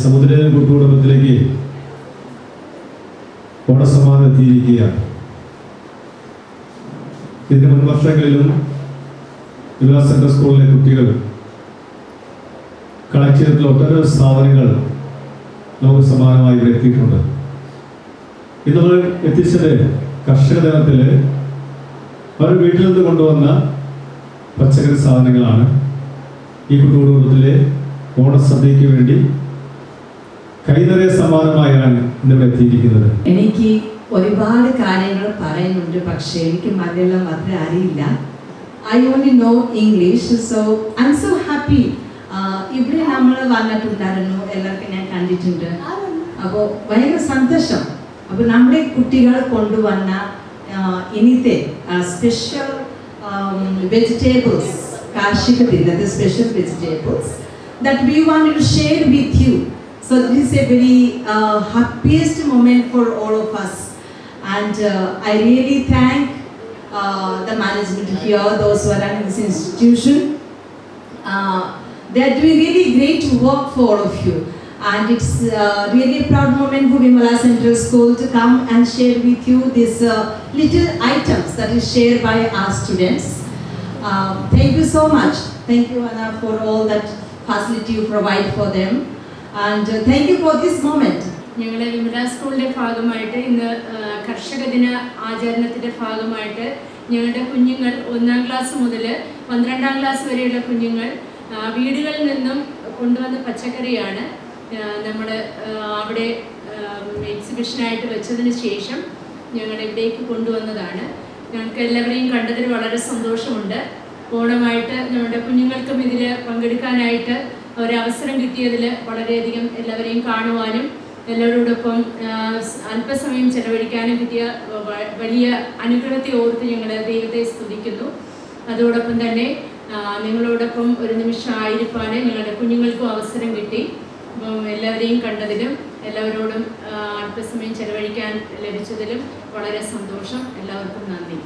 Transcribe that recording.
സമുദ്ര കൂട്ടുകുടുംബത്തിലേക്ക് ഓണസമ്മാനം എത്തിയിരിക്കുകയാണ്. ഇതിന് മുൻ വർഷങ്ങളിലും യുവ സെൻട്രൽ സ്കൂളിലെ കുട്ടികൾ കളക്ട് ചെയ്തിട്ടുള്ള ഒട്ടേറെ സാധനങ്ങൾ നമുക്ക് സമ്മാനമായി ഇവിടെ എത്തിയിട്ടുണ്ട്. ഇത് നമ്മൾ എത്തിച്ചത് കർഷക ദിനത്തിൽ അവർ വീട്ടിൽ നിന്ന് കൊണ്ടുവന്ന പച്ചക്കറി സാധനങ്ങളാണ് ഈ കുടുംബത്തിലെ ഓണസദ്യക്ക് വേണ്ടി കൈനിറയ സമ്മാനമായാണ് ഇന്നിവിടെ എത്തിയിരിക്കുന്നത്. എനിക്ക് ഒരുപാട് കാര്യങ്ങൾ പറയുന്നുണ്ട്, പക്ഷേ എനിക്ക് മലയാളം അത്ര അറിയില്ല. I only know English, so I'm so happy. ഇവിടെ നമ്മൾ വന്നിട്ടുണ്ടായിരുന്നു, എല്ലാവർക്കും ഞാൻ കണ്ടിട്ടുണ്ട്. അപ്പോൾ ഭയങ്കര സന്തോഷം. അപ്പോൾ നമ്മുടെ കുട്ടികൾ കൊണ്ടുവന്ന ഇന്നത്തെ സ്പെഷ്യൽ വെജിറ്റബിൾസ്, കാർഷിക ദിനത്തെ special vegetables that we wanted to share with you. So this is a very happiest moment for all of us, and I really thank the management here, those who are running this institution. They are doing really great work for all of you, and it's really a proud moment for Vimala Central School to come and share with you these little items that is shared by our students. Thank you so much. Thank you, Anna, for all that facility you provide for them, and thank you for this moment. ഞങ്ങളുടെ വിമല സ്കൂളിൻ്റെ ഭാഗമായിട്ട് ഇന്ന് കർഷക ദിന ആചരണത്തിൻ്റെ ഭാഗമായിട്ട് ഞങ്ങളുടെ കുഞ്ഞുങ്ങൾ 1ാം class മുതൽ 12ാം ക്ലാസ് വരെയുള്ള കുഞ്ഞുങ്ങൾ വീടുകളിൽ നിന്നും കൊണ്ടുവന്ന പച്ചക്കറിയാണ് നമ്മൾ അവിടെ എക്സിബിഷനായിട്ട് വെച്ചതിന് ശേഷം ഞങ്ങൾ ഇവിടേക്ക് കൊണ്ടുവന്നതാണ്. ഞങ്ങൾക്ക് എല്ലാവരെയും കണ്ടതിൽ വളരെ സന്തോഷമുണ്ട്. ഓണമായിട്ട് നമ്മുടെ കുഞ്ഞുങ്ങൾക്കും ഇതിൽ പങ്കെടുക്കാനായിട്ട് ഒരവസരം കിട്ടിയതിൽ വളരെയധികം എല്ലാവരെയും കാണുവാനും എല്ലാവരോടൊപ്പം അല്പസമയം ചെലവഴിക്കാനും കിട്ടിയ വലിയ അനുഗ്രഹത്തെ ഓർത്ത് ഞങ്ങൾ ദൈവത്തെ സ്തുതിക്കുന്നു. അതോടൊപ്പം തന്നെ നിങ്ങളോടൊപ്പം ഒരു നിമിഷം ആയിരിക്കാൻ ഞങ്ങളുടെ കുഞ്ഞുങ്ങൾക്കും അവസരം കിട്ടി. അപ്പം എല്ലാവരെയും കണ്ടതിലും എല്ലാവരോടും അല്പസമയം ചെലവഴിക്കാൻ ലഭിച്ചതിലും വളരെ സന്തോഷം. എല്ലാവർക്കും നന്ദി.